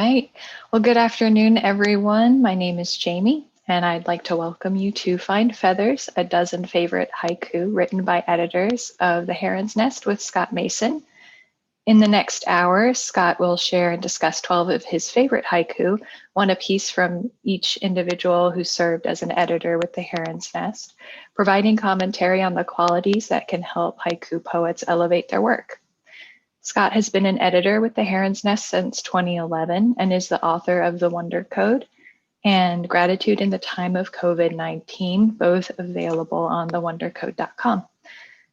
right. Well, good afternoon, everyone. My name is Jamie, and I'd like to welcome you to Find Feathers, a dozen favorite haiku written by editors of The Heron's Nest with Scott Mason. In the next hour, Scott will share and discuss 12 of his favorite haiku, one apiece from each individual who served as an editor with The Heron's Nest, providing commentary on the qualities that can help haiku poets elevate their work. Scott has been an editor with The Heron's Nest since 2011 and is the author of The Wonder Code and Gratitude in the Time of COVID-19, both available on thewondercode.com.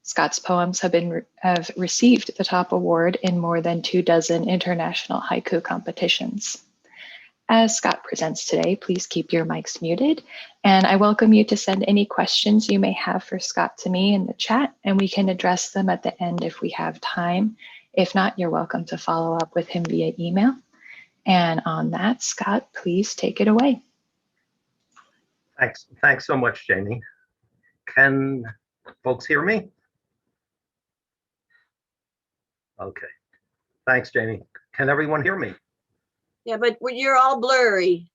Scott's poems have received the top award in more than 24 international haiku competitions. As Scott presents today, please keep your mics muted, and I welcome you to send any questions you may have for Scott to me in the chat, and we can address them at the end if we have time. If not, you're welcome to follow up with him via email. And on that, Scott, please take it away. Thanks so much, Jamie. Can folks hear me? Okay. Thanks, Jamie. Can everyone hear me? Yeah, but you're all blurry.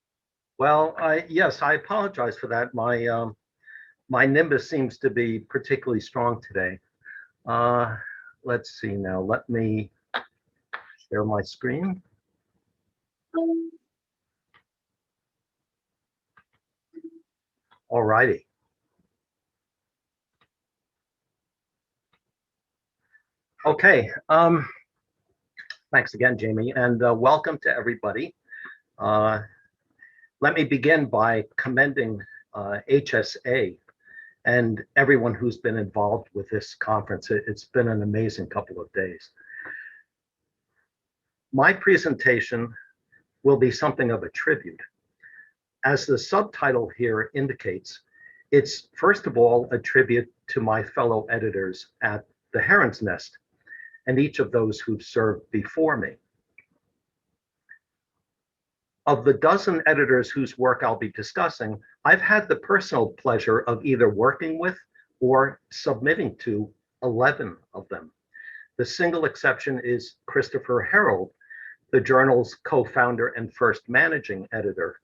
Well, yes, I apologize for that. My nimbus seems to be particularly strong today. Let's see now. Let me share my screen. All righty. Okay. Thanks again, Jamie, and welcome to everybody. Let me begin by commending HSA and everyone who's been involved with this conference. It's been an amazing couple of days. My presentation will be something of a tribute. As the subtitle here indicates, it's first of all a tribute to my fellow editors at The Heron's Nest and each of those who've served before me. Of the dozen editors whose work I'll be discussing, I've had the personal pleasure of either working with or submitting to 11 of them. The single exception is Christopher Heron, the journal's co-founder and first managing editor.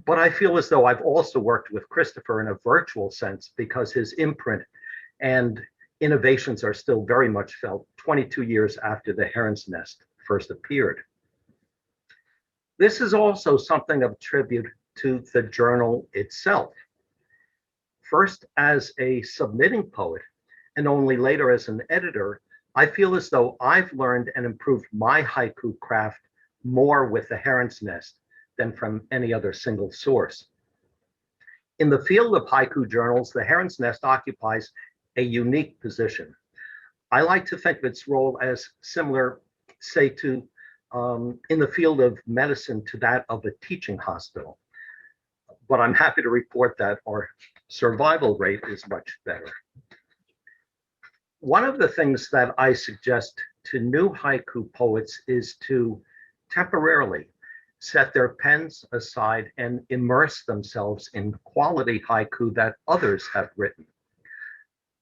But I feel as though I've also worked with Christopher in a virtual sense because his imprint and innovations are still very much felt 22 years after The Heron's Nest first appeared. This is also something of tribute to the journal itself. First as a submitting poet, and only later as an editor, I feel as though I've learned and improved my haiku craft more with The Heron's Nest than from any other single source. In the field of haiku journals, The Heron's Nest occupies a unique position. I like to think of its role as similar, say, to in the field of medicine to that of a teaching hospital. But I'm happy to report that our survival rate is much better. One of the things that I suggest to new haiku poets is to temporarily set their pens aside and immerse themselves in quality haiku that others have written.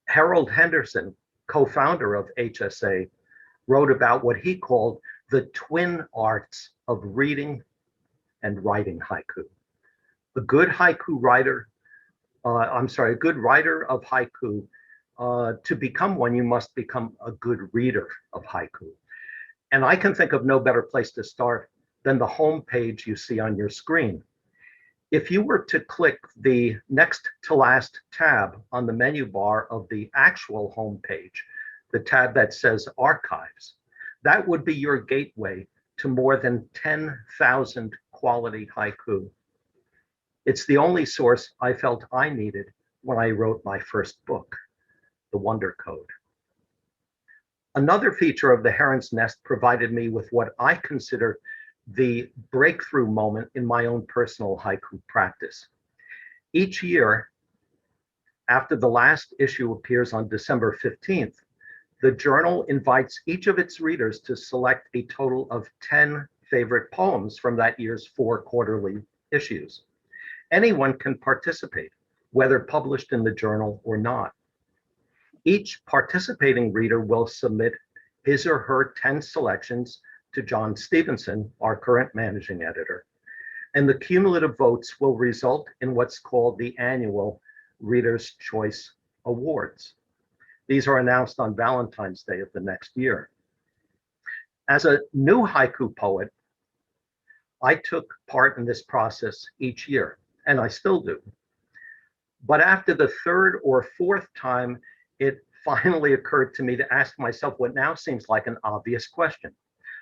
Harold Henderson, co-founder of HSA, wrote about what he called the twin arts of reading and writing haiku. A good writer of haiku, to become one, you must become a good reader of haiku. And I can think of no better place to start than the home page you see on your screen. If you were to click the next to last tab on the menu bar of the actual home page, the tab that says Archives, that would be your gateway to more than 10,000 quality haiku. It's the only source I felt I needed when I wrote my first book, The Wonder Code. Another feature of The Heron's Nest provided me with what I consider the breakthrough moment in my own personal haiku practice. Each year, after the last issue appears on December 15th, the journal invites each of its readers to select a total of 10 favorite poems from that year's 4 quarterly issues. Anyone can participate, whether published in the journal or not. Each participating reader will submit his or her 10 selections to John Stevenson, our current managing editor, and the cumulative votes will result in what's called the annual Reader's Choice Awards. These are announced on Valentine's Day of the next year. As a new haiku poet, I took part in this process each year, and I still do. But after the third or fourth time, it finally occurred to me to ask myself what now seems like an obvious question.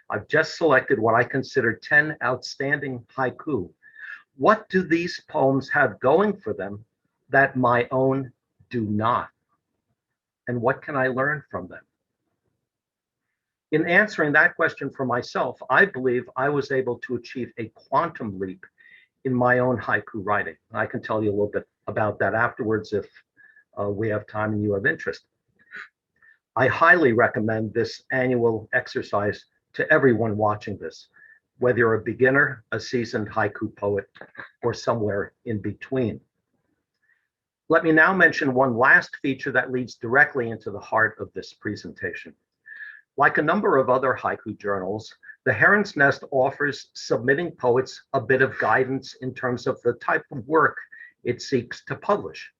I've just selected what I consider 10 outstanding haiku. What do these poems have going for them that my own do not? And what can I learn from them? In answering that question for myself, I believe I was able to achieve a quantum leap in my own haiku writing. I can tell you a little bit about that afterwards if we have time and you have interest. I highly recommend this annual exercise to everyone watching this, whether you're a beginner, a seasoned haiku poet, or somewhere in between. Let me now mention one last feature that leads directly into the heart of this presentation. Like a number of other haiku journals, the Heron's Nest offers submitting poets a bit of guidance in terms of the type of work it seeks to publish.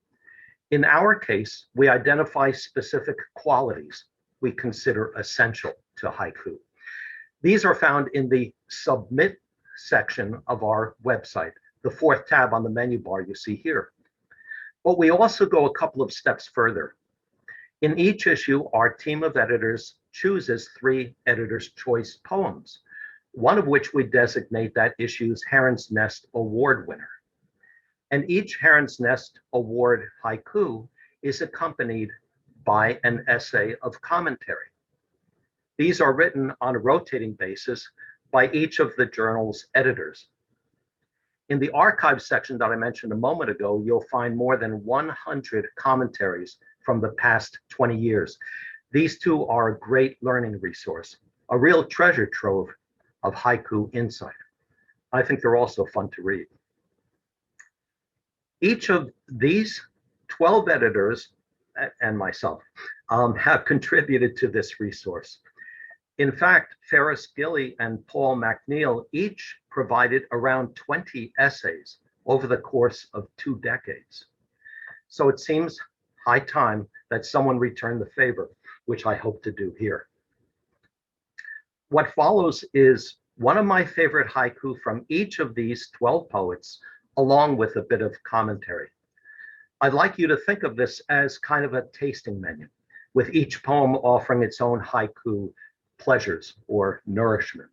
In our case, we identify specific qualities we consider essential to haiku. These are found in the Submit section of our website, the fourth tab on the menu bar you see here. But we also go a couple of steps further. In each issue, our team of editors chooses 3 Editor's Choice poems, one of which we designate that issue's Heron's Nest Award winner. And each Heron's Nest Award haiku is accompanied by an essay of commentary. These are written on a rotating basis by each of the journal's editors. In the archive section that I mentioned a moment ago, you'll find more than 100 commentaries from the past 20 years. These two are a great learning resource, a real treasure trove of haiku insight. I think they're also fun to read. Each of these 12 editors and myself have contributed to this resource. In fact, Ferris Gilly and Paul McNeil each provided around 20 essays over the course of 2 decades. So it seems high time that someone return the favor, which I hope to do here. What follows is one of my favorite haiku from each of these 12 poets, along with a bit of commentary. I'd like you to think of this as kind of a tasting menu, with each poem offering its own haiku pleasures or nourishment,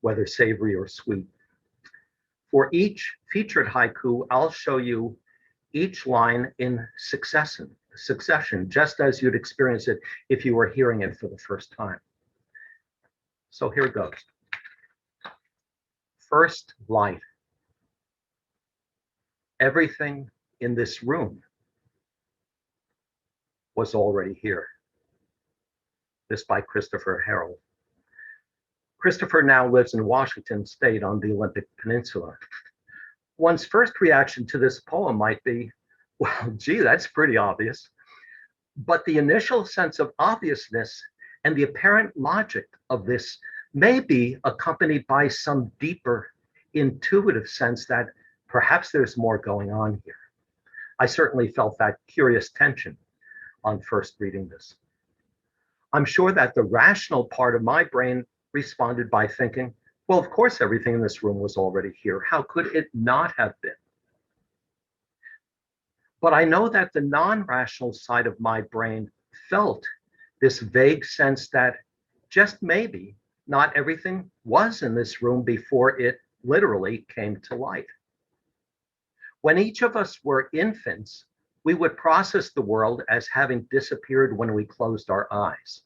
whether savory or sweet. For each featured haiku, I'll show you each line in succession, just as you'd experience it if you were hearing it for the first time. So here it goes. First light. Everything in this room was already here. This by Christopher Heron. Christopher now lives in Washington State on the Olympic Peninsula. One's first reaction to this poem might be, well, gee, that's pretty obvious. But the initial sense of obviousness and the apparent logic of this may be accompanied by some deeper intuitive sense that perhaps there's more going on here. I certainly felt that curious tension on first reading this. I'm sure that the rational part of my brain responded by thinking, well, of course, everything in this room was already here. How could it not have been? But I know that the non-rational side of my brain felt this vague sense that just maybe not everything was in this room before it literally came to light. When each of us were infants, we would process the world as having disappeared when we closed our eyes.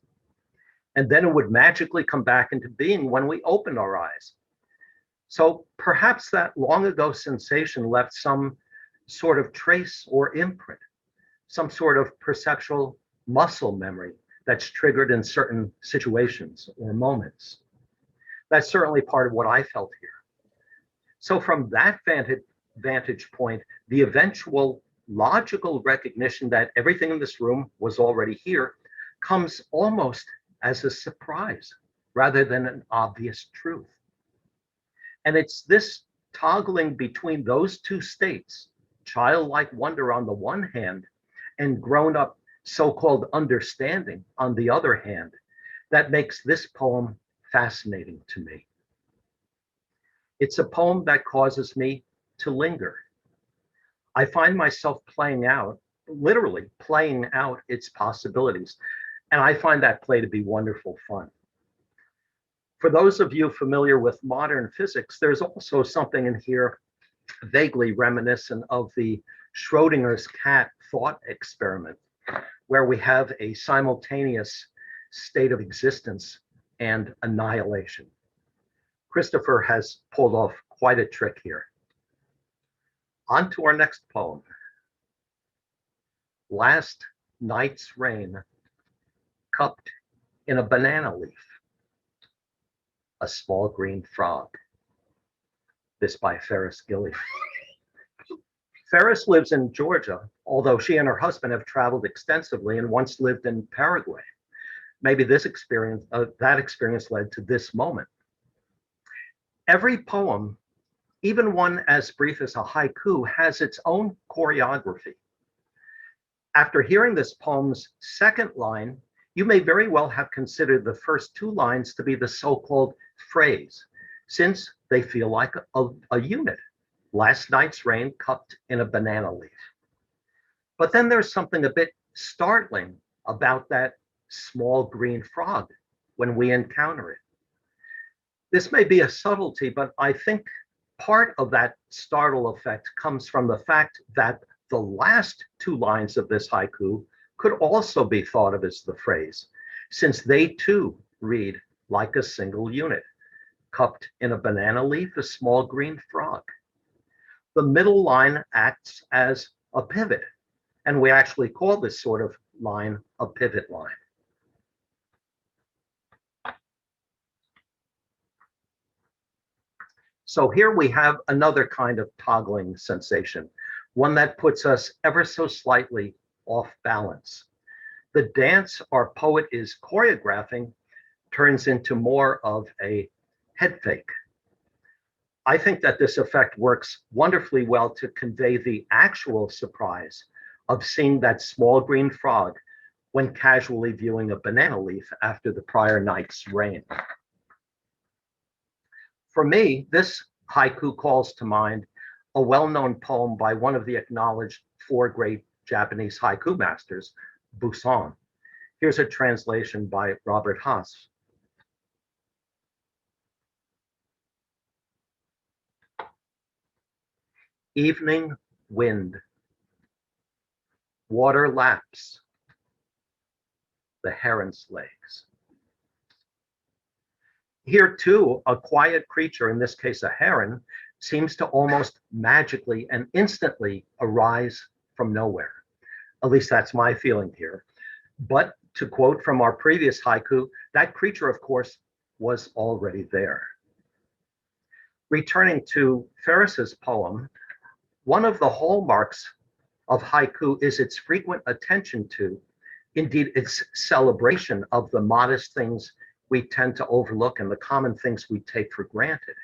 And then it would magically come back into being when we opened our eyes. So perhaps that long ago sensation left some sort of trace or imprint, some sort of perceptual muscle memory that's triggered in certain situations or moments. That's certainly part of what I felt here. So from that vantage point, the eventual logical recognition that everything in this room was already here comes almost as a surprise. rather than an obvious truth. And it's this toggling between those two states, childlike wonder on the one hand, and grown-up so-called understanding on the other hand, that makes this poem fascinating to me. It's a poem that causes me to linger. I find myself playing out, literally playing out its possibilities, and I find that play to be wonderful fun. For those of you familiar with modern physics, there's also something in here vaguely reminiscent of the Schrodinger's cat thought experiment, where we have a simultaneous state of existence and annihilation. Christopher has pulled off quite a trick here. On to our next poem. Last night's rain cupped in a banana leaf. A small green frog. This by Ferris Gilly. Ferris lives in Georgia, although she and her husband have traveled extensively and once lived in Paraguay. Maybe this experience, that experience led to this moment. Every poem, even one as brief as a haiku, has its own choreography. After hearing this poem's second line, you may very well have considered the first two lines to be the so-called phrase, since they feel like a unit. Last night's rain cupped in a banana leaf. But then there's something a bit startling about that small green frog when we encounter it. This may be a subtlety, but I think part of that startle effect comes from the fact that the last two lines of this haiku could also be thought of as the phrase, since they too read like a single unit. Cupped in a banana leaf, a small green frog. The middle line acts as a pivot, and we actually call this sort of line a pivot line. So here we have another kind of toggling sensation, one that puts us ever so slightly off balance. The dance our poet is choreographing turns into more of a head fake. I think that this effect works wonderfully well to convey the actual surprise of seeing that small green frog when casually viewing a banana leaf after the prior night's rain. For me, this haiku calls to mind a well-known poem by one of the acknowledged four great Japanese haiku masters, Busan. Here's a translation by Robert Haas. Evening wind, water laps the heron's legs. Here too, a quiet creature, in this case a heron, seems to almost magically and instantly arise from nowhere. At least that's my feeling here. But to quote from our previous haiku, that creature, of course, was already there. Returning to Ferris's poem, one of the hallmarks of haiku is its frequent attention to, indeed its celebration of the modest things we tend to overlook and the common things we take for granted.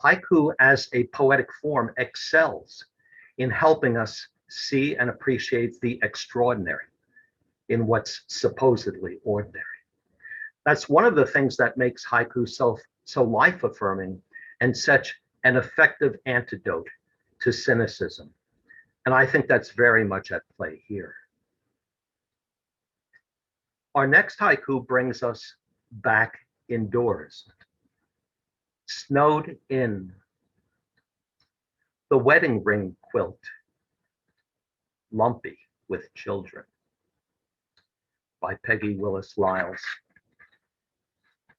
Haiku as a poetic form excels in helping us see and appreciate the extraordinary in what's supposedly ordinary. That's one of the things that makes haiku so life-affirming and such an effective antidote to cynicism. And I think that's very much at play here. Our next haiku brings us back indoors. Snowed in, the wedding ring quilt, lumpy with children, by Peggy Willis Lyles.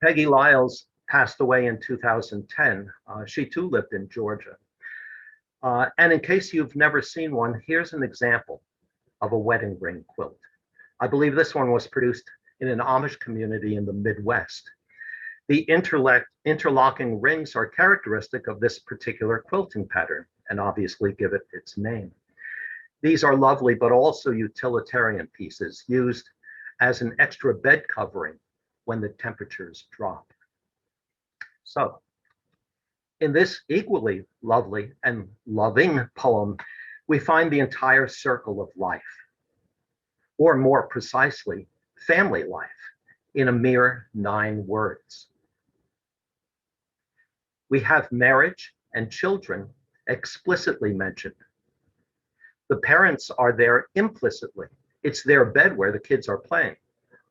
Peggy Lyles passed away in 2010. She too lived in Georgia. And in case you've never seen one, here's an example of a wedding ring quilt. I believe this one was produced in an Amish community in the Midwest. The interlocking rings are characteristic of this particular quilting pattern and obviously give it its name. These are lovely, but also utilitarian pieces used as an extra bed covering when the temperatures drop. So, in this equally lovely and loving poem, we find the entire circle of life, or more precisely, family life, in a mere 9 words. We have marriage and children explicitly mentioned. The parents are there implicitly. It's their bed where the kids are playing,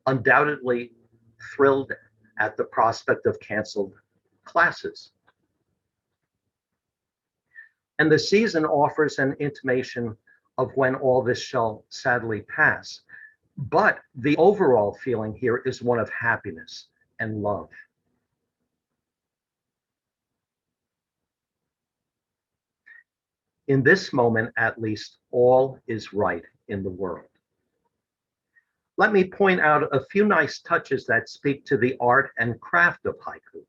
undoubtedly thrilled at the prospect of canceled classes. And the season offers an intimation of when all this shall sadly pass. But the overall feeling here is one of happiness and love. In this moment, at least, all is right in the world. Let me point out a few nice touches that speak to the art and craft of haiku.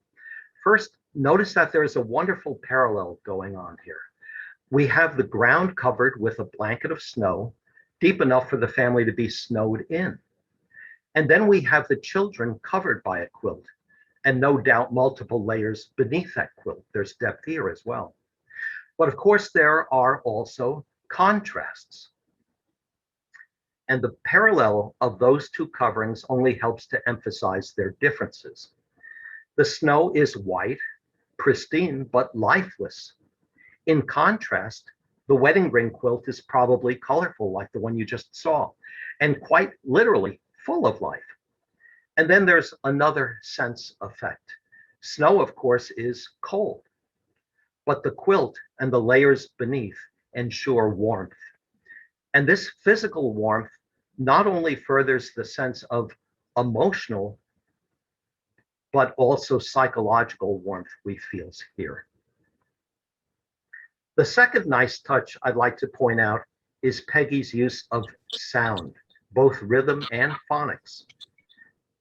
First, notice that there is a wonderful parallel going on here. We have the ground covered with a blanket of snow, deep enough for the family to be snowed in. And then we have the children covered by a quilt, and no doubt multiple layers beneath that quilt. There's depth here as well. But of course, there are also contrasts. And the parallel of those two coverings only helps to emphasize their differences. The snow is white, pristine, but lifeless. In contrast, the wedding ring quilt is probably colorful, like the one you just saw, and quite literally full of life. And then there's another sense effect. Snow, of course, is cold, but the quilt and the layers beneath ensure warmth. And this physical warmth not only furthers the sense of emotional, but also psychological warmth we feel here. The second nice touch I'd like to point out is Peggy's use of sound, both rhythm and phonics.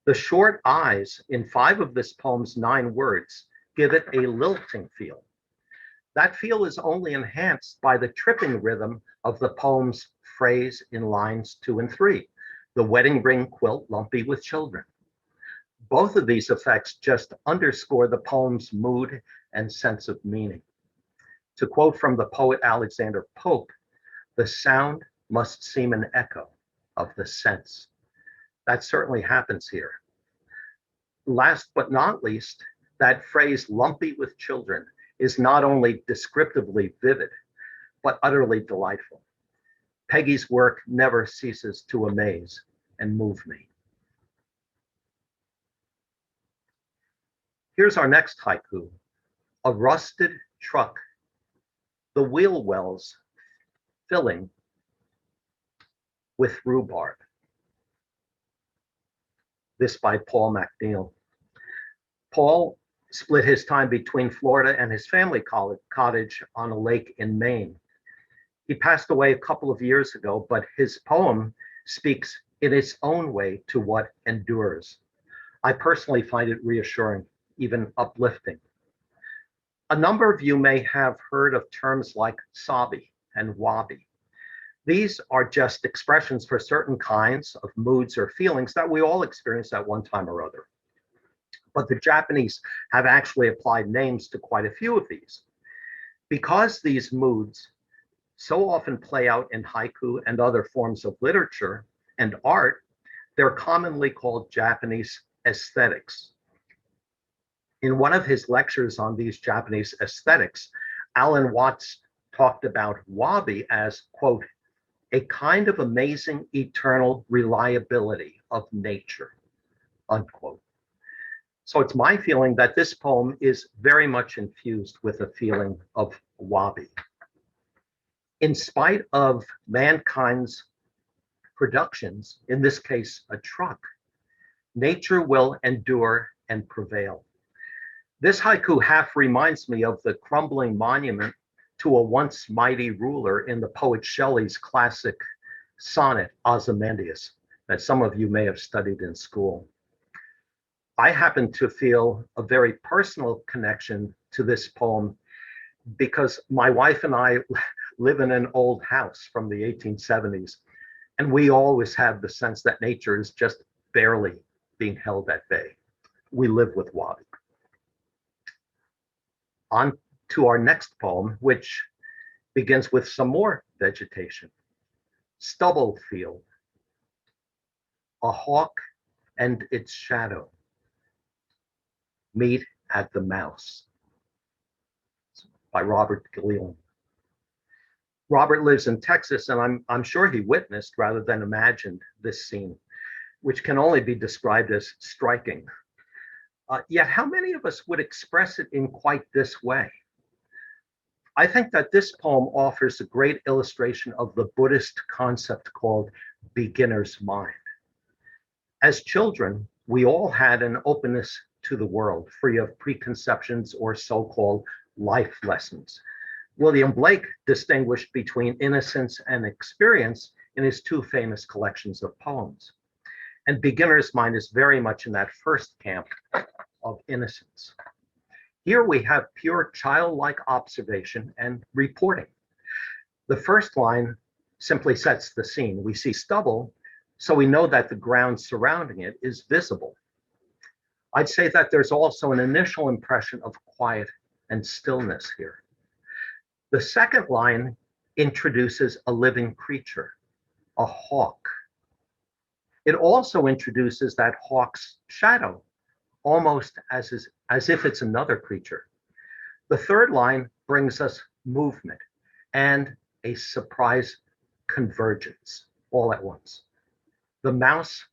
The short I's in 5 of this poem's 9 words give it a lilting feel. That feel is only enhanced by the tripping rhythm of the poem's phrase in lines 2 and 3, the wedding ring quilt lumpy with children. Both of these effects just underscore the poem's mood and sense of meaning. To quote from the poet Alexander Pope, the sound must seem an echo of the sense. That certainly happens here. Last but not least, that phrase lumpy with children is not only descriptively vivid, but utterly delightful. Peggy's work never ceases to amaze and move me. Here's our next haiku, a rusted truck, the wheel wells filling with rhubarb. This by Paul MacNeil. Paul split his time between Florida and his family cottage on a lake in Maine. He passed away a couple of years ago, but his poem speaks in its own way to what endures. I personally find it reassuring, even uplifting. A number of you may have heard of terms like sobby and wobby. These are just expressions for certain kinds of moods or feelings that we all experience at one time or other. But the Japanese have actually applied names to quite a few of these. Because these moods so often play out in haiku and other forms of literature and art, they're commonly called Japanese aesthetics. In one of his lectures on these Japanese aesthetics, Alan Watts talked about wabi as, quote, a kind of amazing eternal reliability of nature, unquote. So it's my feeling that this poem is very much infused with a feeling of wabi. In spite of mankind's productions, in this case, a truck, nature will endure and prevail. This haiku half reminds me of the crumbling monument to a once mighty ruler in the poet Shelley's classic sonnet, Ozymandias, that some of you may have studied in school. I happen to feel a very personal connection to this poem because my wife and I live in an old house from the 1870s, and we always have the sense that nature is just barely being held at bay. We live with Wabi. On to our next poem, which begins with some more vegetation. Stubble field, a hawk and its shadow meet at the mouse, by Robert Gilliam. Robert lives in Texas, and I'm sure he witnessed rather than imagined this scene, which can only be described as striking. Yet how many of us would express it in quite this way? I think that this poem offers a great illustration of the Buddhist concept called beginner's mind. As children, we all had an openness to the world, free of preconceptions or so-called life lessons. William Blake distinguished between innocence and experience in his two famous collections of poems. And beginner's mind is very much in that first camp of innocence. Here we have pure childlike observation and reporting. The first line simply sets the scene. We see stubble, so we know that the ground surrounding it is visible. I'd say that there's also an initial impression of quiet and stillness here. The second line introduces a living creature, a hawk. It also introduces that hawk's shadow, almost as if it's another creature. The third line brings us movement and a surprise convergence all at once. The mouse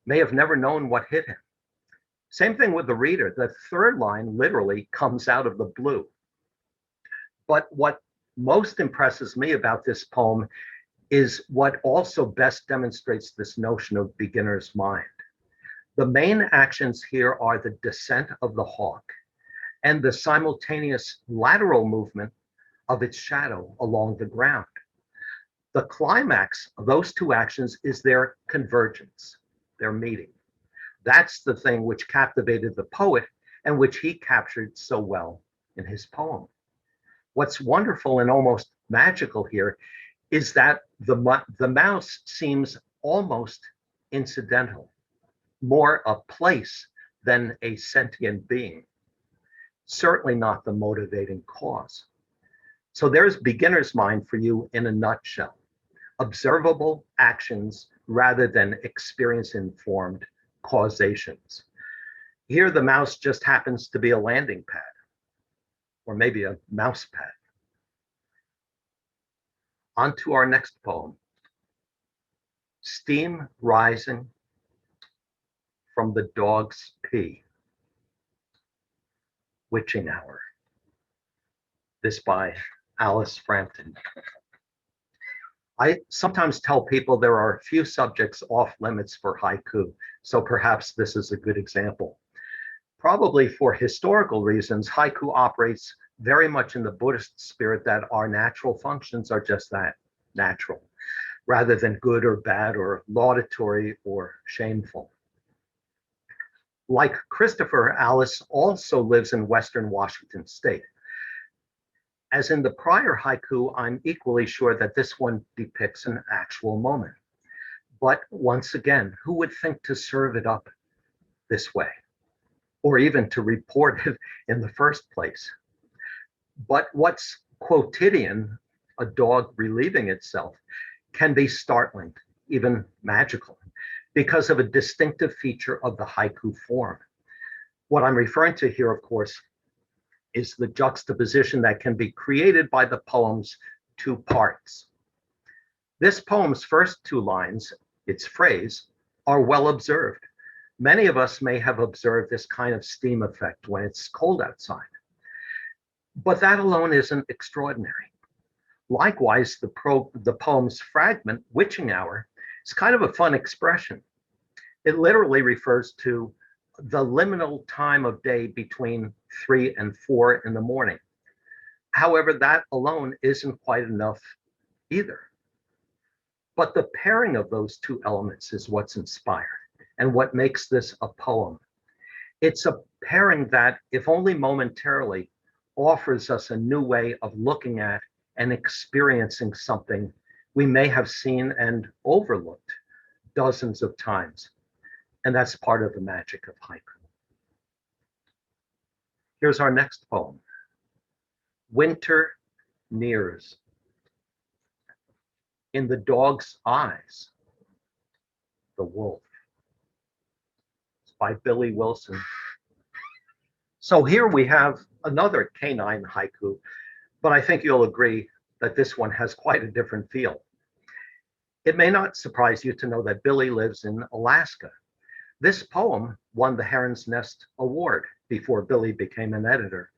may have never known what hit him. Same thing with the reader. The third line literally comes out of the blue. But what most impresses me about this poem is what also best demonstrates this notion of beginner's mind. The main actions here are the descent of the hawk and the simultaneous lateral movement of its shadow along the ground. The climax of those two actions is their convergence, their meeting. That's the thing which captivated the poet and which he captured so well in his poem. What's wonderful and almost magical here is that the mouse seems almost incidental, more a place than a sentient being, certainly not the motivating cause. So there's beginner's mind for you in a nutshell. Observable actions rather than experience-informed causations. Here the mouse just happens to be a landing pad, or maybe a mouse pad. On to our next poem. Steam rising from the dog's pee. Witching hour. This by Alice Frampton. I sometimes tell people there are few subjects off limits for haiku, so perhaps this is a good example. Probably for historical reasons, haiku operates very much in the Buddhist spirit that our natural functions are just that, natural, rather than good or bad or laudatory or shameful. Like Christopher, Alice also lives in Western Washington State. As in the prior haiku, I'm equally sure that this one depicts an actual moment. But once again, who would think to serve it up this way, or even to report it in the first place? But what's quotidian, a dog relieving itself, can be startling, even magical, because of a distinctive feature of the haiku form. What I'm referring to here, of course, is the juxtaposition that can be created by the poem's two parts. This poem's first two lines, its phrase, are well observed. Many of us may have observed this kind of steam effect when it's cold outside. But that alone isn't extraordinary. Likewise, the poem's fragment, Witching Hour, is kind of a fun expression. It literally refers to the liminal time of day between 3 and 4 in the morning. However, that alone isn't quite enough either. But the pairing of those two elements is what's inspired and what makes this a poem. It's a pairing that, if only momentarily, offers us a new way of looking at and experiencing something we may have seen and overlooked dozens of times. And that's part of the magic of haiku. Here's our next poem. Winter nears. In the dog's eyes, the wolf. It's by Billy Wilson. So here we have another canine haiku, but I think you'll agree that this one has quite a different feel. It may not surprise you to know that Billy lives in Alaska. This poem won the Heron's Nest Award before Billy became an editor.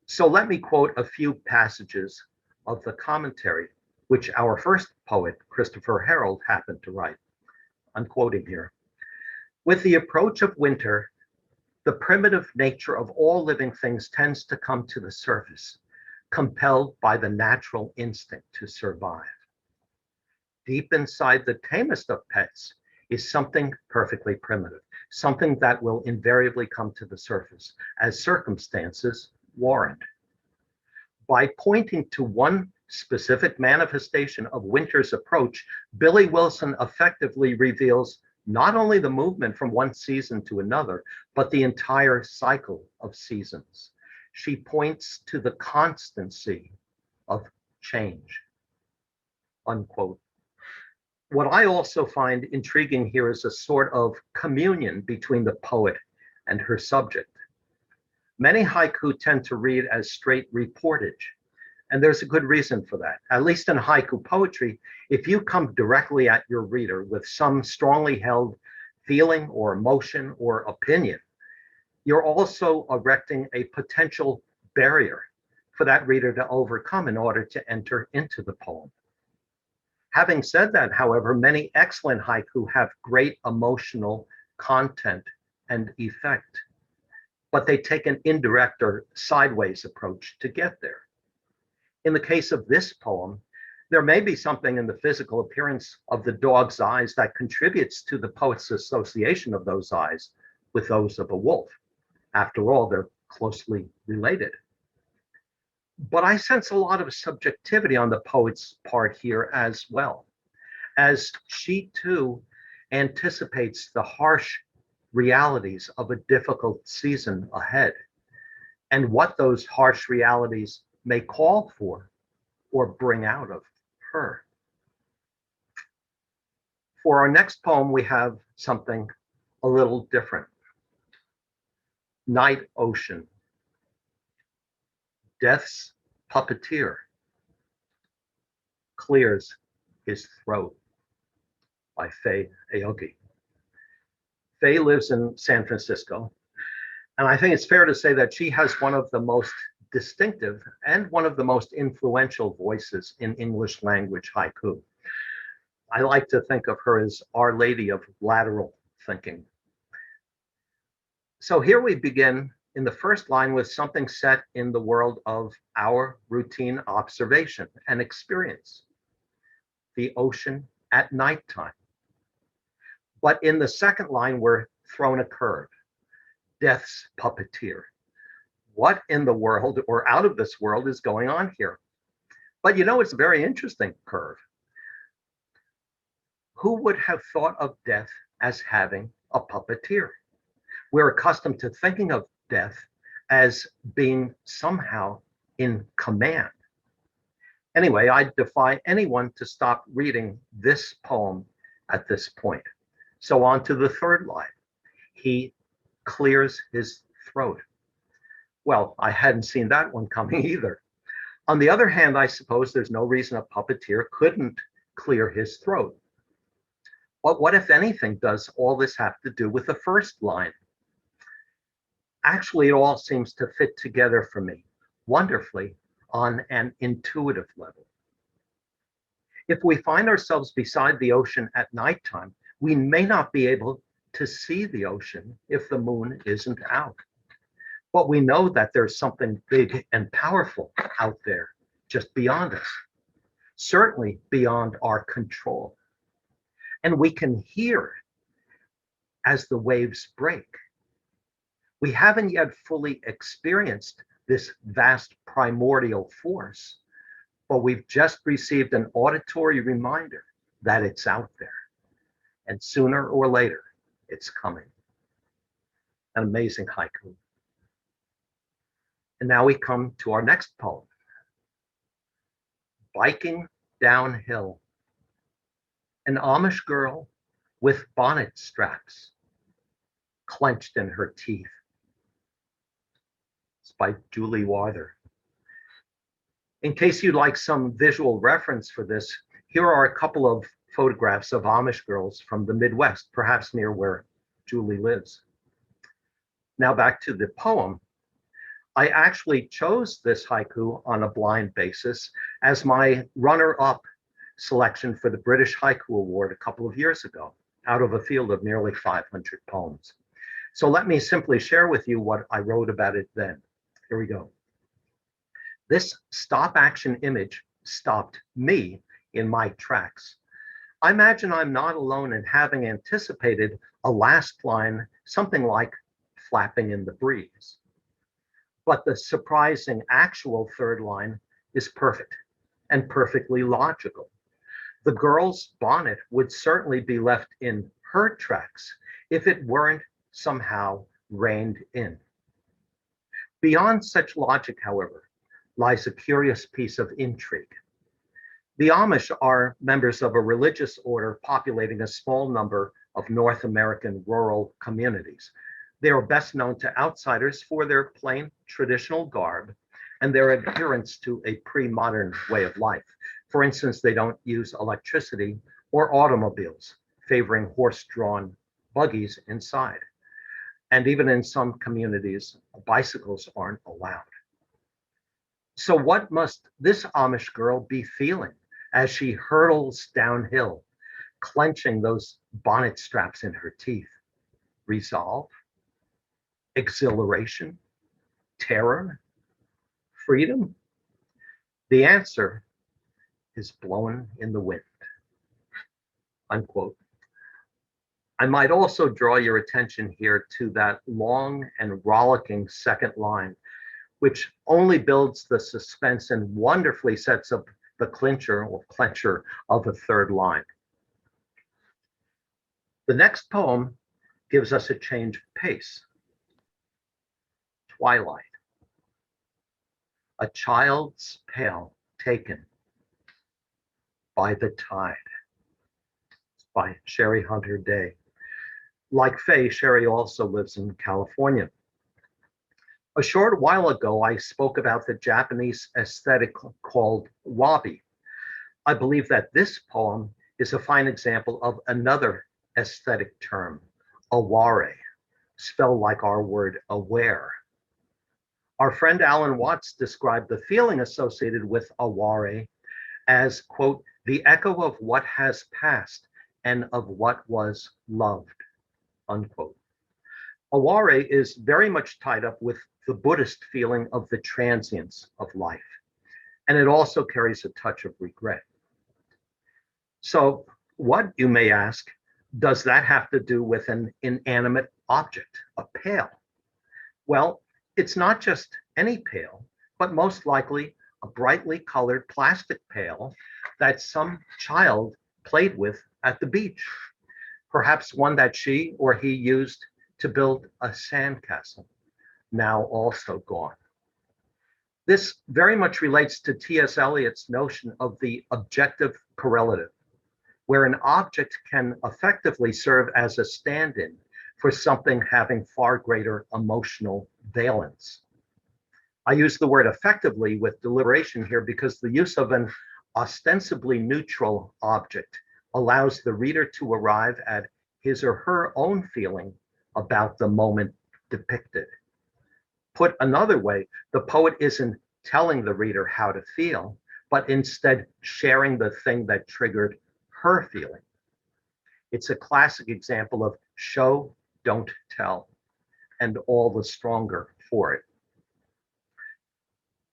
So let me quote a few passages of the commentary, which our first poet, Christopher Harold, happened to write. I'm quoting here. With the approach of winter, the primitive nature of all living things tends to come to the surface, compelled by the natural instinct to survive. Deep inside the tamest of pets is something perfectly primitive, something that will invariably come to the surface as circumstances warrant. By pointing to one specific manifestation of winter's approach, Billy Wilson effectively reveals not only the movement from one season to another, but the entire cycle of seasons. She points to the constancy of change, unquote. What I also find intriguing here is a sort of communion between the poet and her subject. Many haiku tend to read as straight reportage, and there's a good reason for that. At least in haiku poetry, if you come directly at your reader with some strongly held feeling or emotion or opinion, you're also erecting a potential barrier for that reader to overcome in order to enter into the poem. Having said that, however, many excellent haiku have great emotional content and effect, but they take an indirect or sideways approach to get there. In the case of this poem, there may be something in the physical appearance of the dog's eyes that contributes to the poet's association of those eyes with those of a wolf. After all, they're closely related. But I sense a lot of subjectivity on the poet's part here as well, as she too anticipates the harsh realities of a difficult season ahead and what those harsh realities may call for or bring out of her. For our next poem, we have something a little different. Night Ocean. Death's puppeteer clears his throat, by Faye Aoki. Faye lives in San Francisco, and I think it's fair to say that she has one of the most distinctive and one of the most influential voices in English language haiku. I like to think of her as Our Lady of lateral thinking. So here we begin in the first line with something set in the world of our routine observation and experience, the ocean at nighttime. But in the second line, we're thrown a curve, death's puppeteer. What in the world or out of this world is going on here? But you know, it's a very interesting curve. Who would have thought of death as having a puppeteer? We're accustomed to thinking of death as being somehow in command. Anyway, I defy anyone to stop reading this poem at this point. So on to the third line. He clears his throat. Well, I hadn't seen that one coming either. On the other hand, I suppose there's no reason a puppeteer couldn't clear his throat. But what, if anything, does all this have to do with the first line? Actually, it all seems to fit together for me wonderfully on an intuitive level. If we find ourselves beside the ocean at nighttime, we may not be able to see the ocean if the moon isn't out. But we know that there's something big and powerful out there, just beyond us, certainly beyond our control. And we can hear as the waves break. We haven't yet fully experienced this vast primordial force, but we've just received an auditory reminder that it's out there. And sooner or later, it's coming. An amazing haiku. And now we come to our next poem. Biking downhill. An Amish girl with bonnet straps clenched in her teeth. It's by Julie Warther. In case you'd like some visual reference for this, here are a couple of photographs of Amish girls from the Midwest, perhaps near where Julie lives. Now back to the poem. I actually chose this haiku on a blind basis as my runner-up selection for the British Haiku Award a couple of years ago, out of a field of nearly 500 poems. So let me simply share with you what I wrote about it then. Here we go. This stop action image stopped me in my tracks. I imagine I'm not alone in having anticipated a last line, something like flapping in the breeze. But the surprising actual third line is perfect and perfectly logical. The girl's bonnet would certainly be left in her tracks if it weren't somehow reined in. Beyond such logic, however, lies a curious piece of intrigue. The Amish are members of a religious order populating a small number of North American rural communities. They are best known to outsiders for their plain traditional garb and their adherence to a pre-modern way of life. For instance, they don't use electricity or automobiles, favoring horse-drawn buggies inside. And even in some communities, bicycles aren't allowed. So what must this Amish girl be feeling as she hurtles downhill, clenching those bonnet straps in her teeth? Resolve? Exhilaration? Terror? Freedom? The answer is blowing in the wind. Unquote. I might also draw your attention here to that long and rollicking second line, which only builds the suspense and wonderfully sets up the clincher of a third line. The next poem gives us a change of pace. Twilight. A child's pail taken by the tide. It's by Sherry Hunter Day. Like Faye, Sherry also lives in California. A short while ago, I spoke about the Japanese aesthetic called wabi. I believe that this poem is a fine example of another aesthetic term, aware, spelled like our word aware. Our friend Alan Watts described the feeling associated with aware as, quote, the echo of what has passed and of what was loved, unquote. Aware is very much tied up with the Buddhist feeling of the transience of life, and it also carries a touch of regret. So what, you may ask, does that have to do with an inanimate object, a pail? Well, it's not just any pail, but most likely a brightly colored plastic pail that some child played with at the beach, perhaps one that she or he used to build a sandcastle, now also gone. This very much relates to T.S. Eliot's notion of the objective correlative, where an object can effectively serve as a stand-in for something having far greater emotional valence. I use the word effectively with deliberation here because the use of an ostensibly neutral object allows the reader to arrive at his or her own feeling about the moment depicted. Put another way, the poet isn't telling the reader how to feel, but instead sharing the thing that triggered her feeling. It's a classic example of show, don't tell, and all the stronger for it.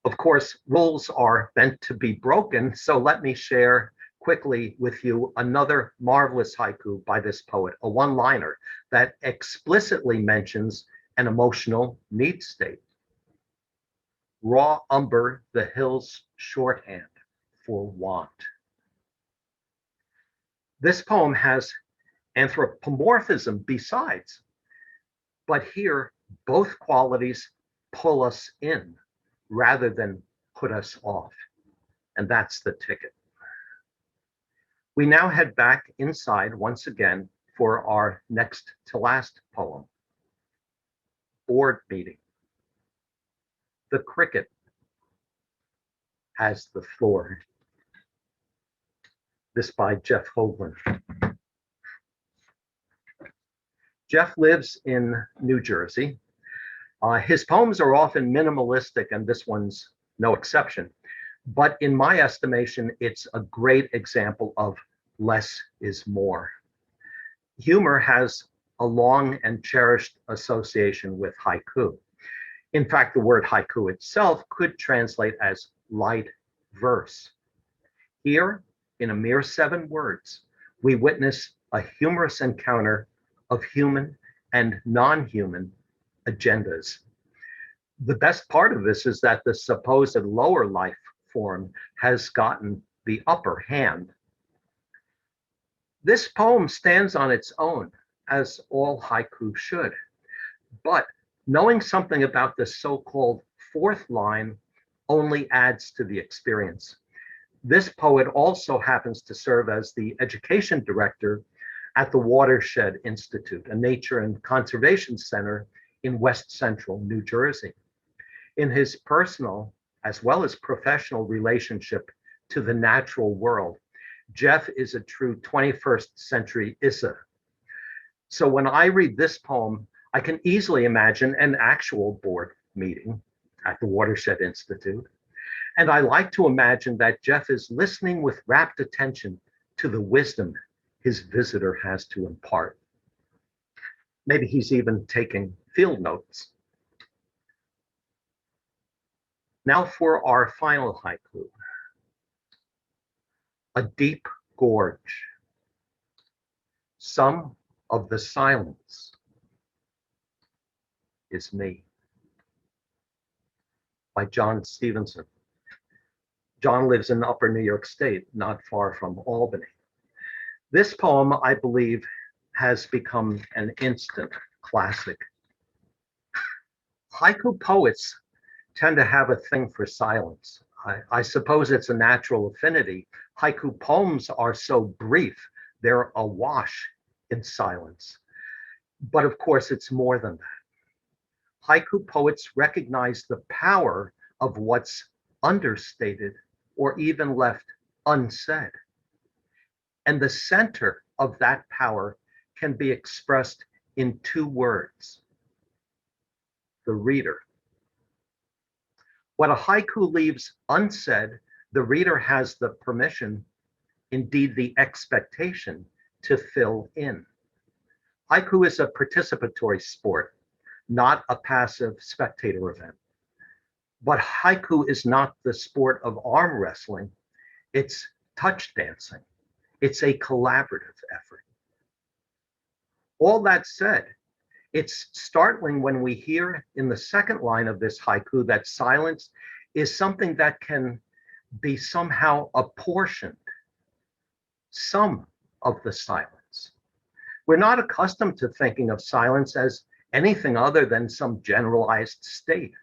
Of course, rules are meant to be broken, so let me share quickly with you another marvelous haiku by this poet, a one-liner that explicitly mentions an emotional need state. Raw umber, the hills shorthand for want. This poem has anthropomorphism besides. But here, both qualities pull us in rather than put us off. And that's the ticket. We now head back inside once again for our next to last poem, Board Meeting. The cricket has the floor. This by Jeff Hoagland. Jeff lives in New Jersey. His poems are often minimalistic, and this one's no exception. But in my estimation, it's a great example of less is more. Humor has a long and cherished association with haiku. In fact, the word haiku itself could translate as light verse. Here, in a mere 7 words, we witness a humorous encounter of human and non-human agendas. The best part of this is that the supposed lower life form has gotten the upper hand. This poem stands on its own, as all haiku should, but knowing something about the so-called 4th line only adds to the experience. This poet also happens to serve as the education director at the Watershed Institute, a nature and conservation center in West Central New Jersey. In his personal as well as professional relationship to the natural world, Jeff is a true 21st century Issa. So when I read this poem, I can easily imagine an actual board meeting at the Watershed Institute. And I like to imagine that Jeff is listening with rapt attention to the wisdom his visitor has to impart. Maybe he's even taking field notes. Now for our final haiku. A deep gorge. Some of the silence is me. By John Stevenson. John lives in Upper New York State, not far from Albany. This poem, I believe, has become an instant classic. Haiku poets tend to have a thing for silence. I suppose it's a natural affinity. Haiku poems are so brief, they're awash in silence. But of course, it's more than that. Haiku poets recognize the power of what's understated or even left unsaid. And the center of that power can be expressed in 2 words: the reader. What a haiku leaves unsaid, the reader has the permission, indeed the expectation, to fill in. Haiku is a participatory sport, not a passive spectator event. But haiku is not the sport of arm wrestling, it's touch dancing. It's a collaborative effort. All that said, it's startling when we hear in the 2nd line of this haiku that silence is something that can be somehow apportioned. Some of the silence. We're not accustomed to thinking of silence as anything other than some generalized state,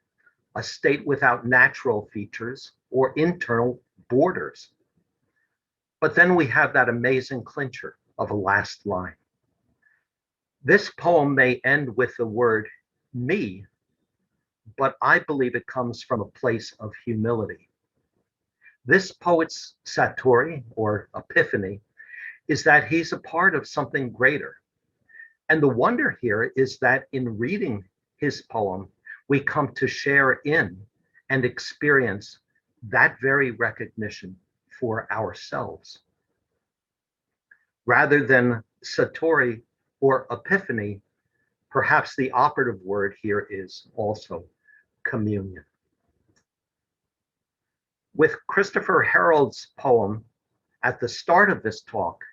a state without natural features or internal borders. But then we have that amazing clincher of a last line. This poem may end with the word me, but I believe it comes from a place of humility. This poet's satori, or epiphany, is that he's a part of something greater. And the wonder here is that in reading his poem, we come to share in and experience that very recognition for ourselves. Rather than satori or epiphany, perhaps the operative word here is also communion. With Christopher Harold's poem at the start of this talk,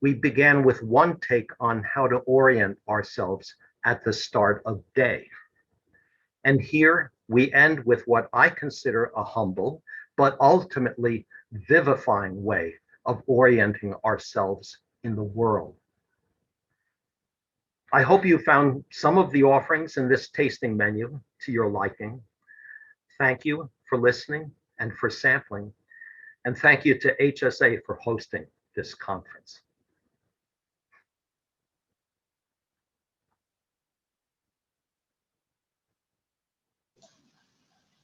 we began with one take on how to orient ourselves at the start of day. And here we end with what I consider a humble, but ultimately vivifying way of orienting ourselves in the world. I hope you found some of the offerings in this tasting menu to your liking. Thank you for listening and for sampling. And thank you to HSA for hosting this conference.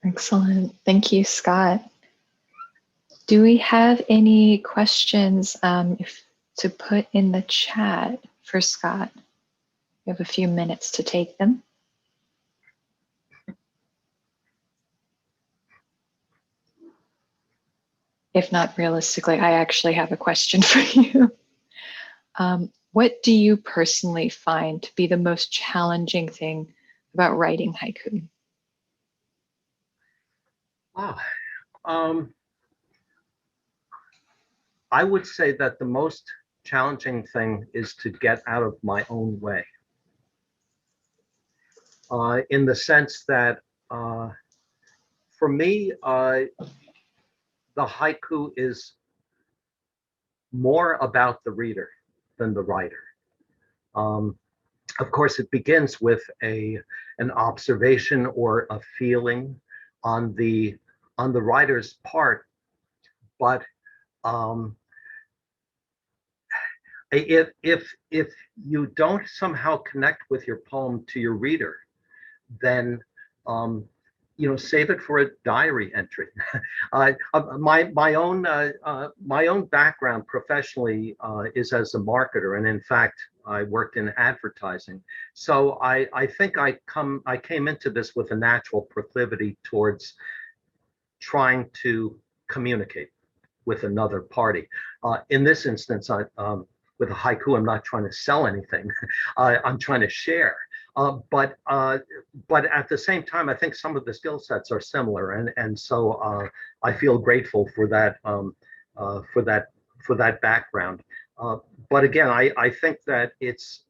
Excellent. Thank you, Scott. Do we have any questions to put in the chat for Scott? We have a few minutes to take them. If not, realistically, I actually have a question for you. What do you personally find to be the most challenging thing about writing haiku? I would say that the most challenging thing is to get out of my own way. In the sense that for me, the haiku is more about the reader than the writer. Of course, it begins with an observation or a feeling on the writer's part, but if you don't somehow connect with your poem to your reader, then save it for a diary entry. My own background professionally is as a marketer, and in fact, I worked in advertising. So I think I came into this with a natural proclivity towards trying to communicate with another party. In this instance, with a haiku, I'm not trying to sell anything. I'm trying to share. But at the same time, I think some of the skill sets are similar, and so I feel grateful for that background. But again, I think that it's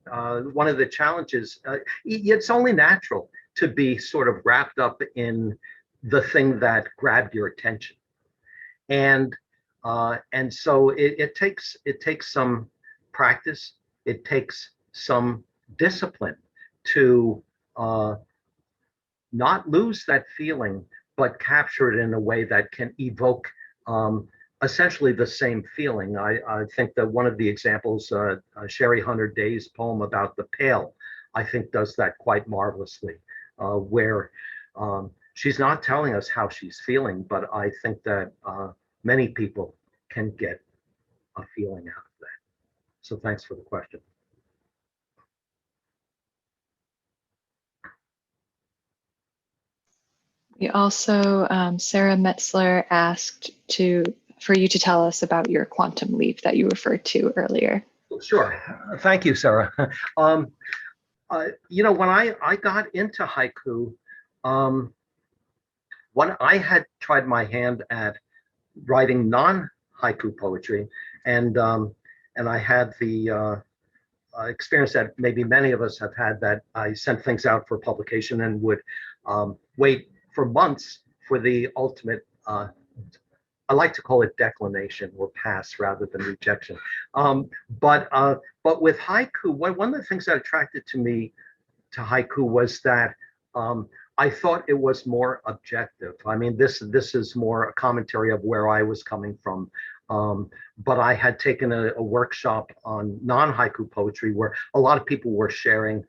one of the challenges. It's only natural to be sort of wrapped up in the thing that grabbed your attention, and so it takes some practice. It takes some discipline to not lose that feeling, but capture it in a way that can evoke essentially the same feeling. I think that one of the examples, Sherry Hunter Day's poem about the pail, I think does that quite marvelously, where she's not telling us how she's feeling, but I think that many people can get a feeling out of that. So thanks for the question. We also, Sarah Metzler asked for you to tell us about your quantum leap that you referred to earlier. Sure. Thank you, Sarah. When I got into haiku, when I had tried my hand at writing non-haiku poetry, and I had the experience that maybe many of us have had, that I sent things out for publication and would wait for months for the ultimate, I like to call it declination or pass rather than rejection. But with haiku, one of the things that attracted me to haiku was that I thought it was more objective. I mean, this is more a commentary of where I was coming from. But I had taken a workshop on non-haiku poetry where a lot of people were sharing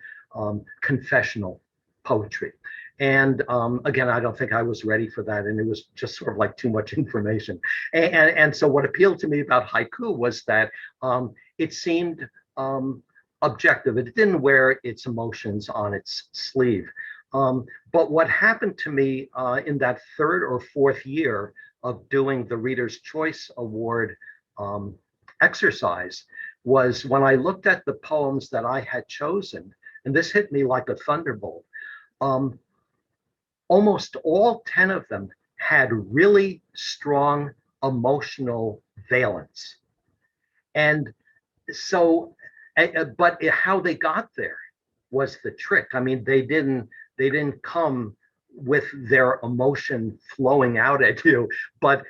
confessional poetry. And again, I don't think I was ready for that. And it was just sort of like too much information. And so what appealed to me about haiku was that it seemed objective. It didn't wear its emotions on its sleeve. But what happened to me in that third or fourth year of doing the Reader's Choice Award exercise was when I looked at the poems that I had chosen, and this hit me like a thunderbolt. Almost all 10 of them had really strong emotional valence. And so, but how they got there was the trick. I mean, they didn't come with their emotion flowing out at you, but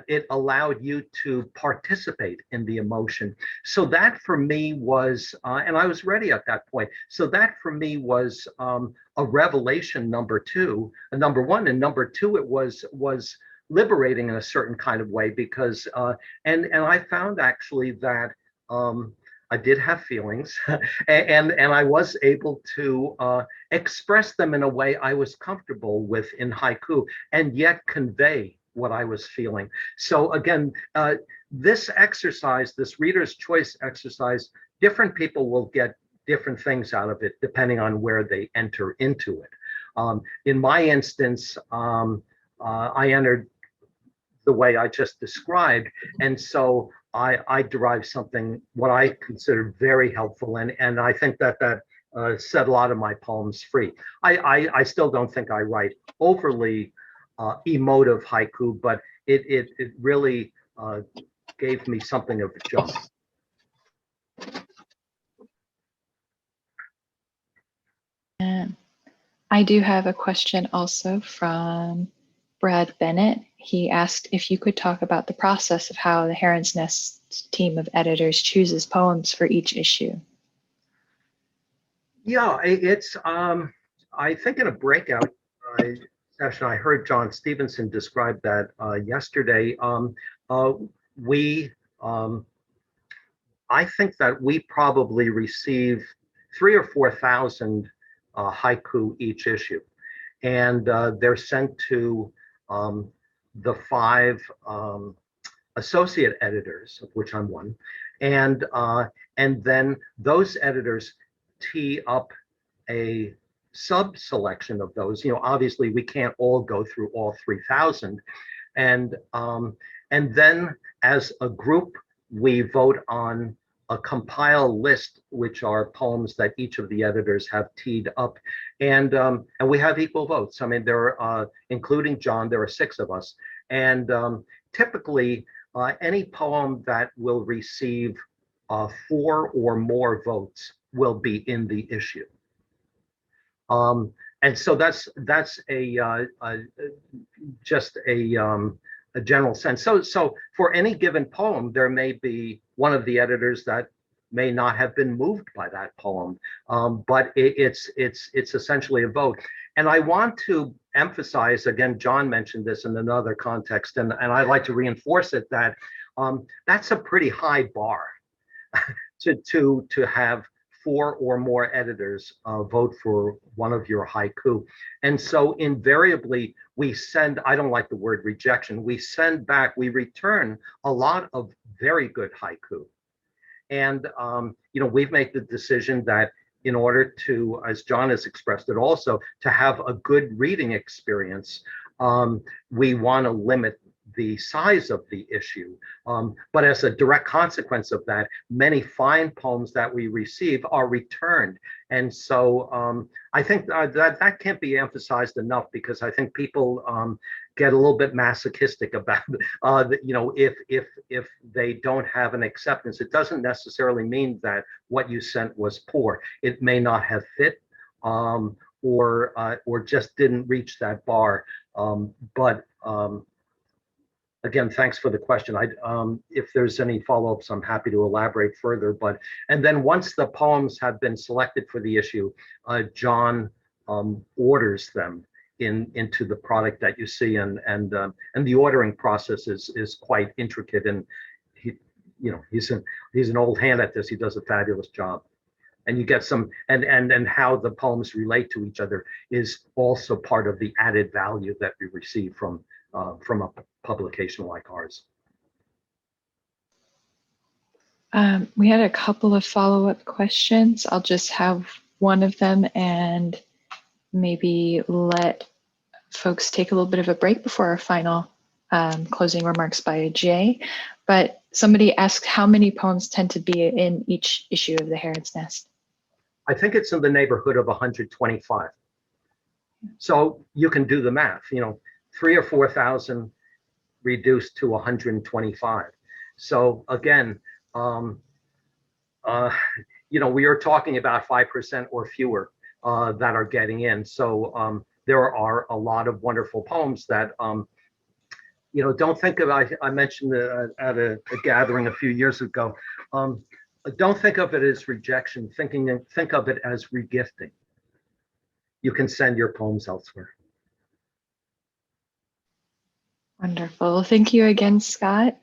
it allowed you to participate in the emotion. So that for me was, and I was ready at that point. So that for me was a revelation number one, and number two, it was liberating in a certain kind of way because, and I found actually that I did have feelings, and I was able to express them in a way I was comfortable with in haiku, and yet convey what I was feeling. So again, this exercise, this reader's choice exercise, different people will get different things out of it depending on where they enter into it. In my instance, I entered the way I just described, and so I derived something what I consider very helpful, and I think that set a lot of my poems free. I still don't think I write overly emotive haiku, but it really gave me something of a jump. And I do have a question also from Brad Bennett. He asked if you could talk about the process of how the Heron's Nest team of editors chooses poems for each issue. Yeah, it's, I think in a breakout session, I heard John Stevenson describe that yesterday. I think that we probably receive 3,000 or 4,000 haiku each issue, and they're sent to the 5 associate editors, of which I'm one, and then those editors tee up a sub selection of those. Obviously we can't all go through all 3,000, and then as a group we vote on a compile list, which are poems that each of the editors have teed up, and we have equal votes. I mean, there are, including John, there are 6 of us, and typically any poem that will receive 4 or more votes will be in the issue. And so that's just a general sense. So for any given poem, there may be one of the editors that may not have been moved by that poem, but it's essentially a vote. And I want to emphasize, again, John mentioned this in another context, and I'd like to reinforce it, that that's a pretty high bar to have 4 or more editors vote for one of your haiku. And so invariably we send, I don't like the word rejection, we send back, we return a lot of very good haiku. And we've made the decision that in order to, as John has expressed it also, to have a good reading experience, we want to limit the size of the issue. But as a direct consequence of that, many fine poems that we receive are returned. And so I think that can't be emphasized enough, because I think people get a little bit masochistic about, if they don't have an acceptance. It doesn't necessarily mean that what you sent was poor. It may not have fit, or just didn't reach that bar. Again, thanks for the question. If there's any follow-ups, I'm happy to elaborate further. And then once the poems have been selected for the issue, John orders them into the product that you see, and the ordering process is quite intricate. And he's an old hand at this. He does a fabulous job. And you get some, and how the poems relate to each other is also part of the added value that we receive from a publication like ours. We had a couple of follow-up questions. I'll just have one of them and maybe let folks take a little bit of a break before our final closing remarks by Jay. But somebody asked how many poems tend to be in each issue of the Heron's Nest. I think it's in the neighborhood of 125. So you can do the math, 3,000 or 4,000 reduced to 125. So again, we are talking about 5% or fewer that are getting in. So there are a lot of wonderful poems that, don't think of, I mentioned at a gathering a few years ago, don't think of it as rejection, think of it as regifting. You can send your poems elsewhere. Wonderful. Thank you again, Scott.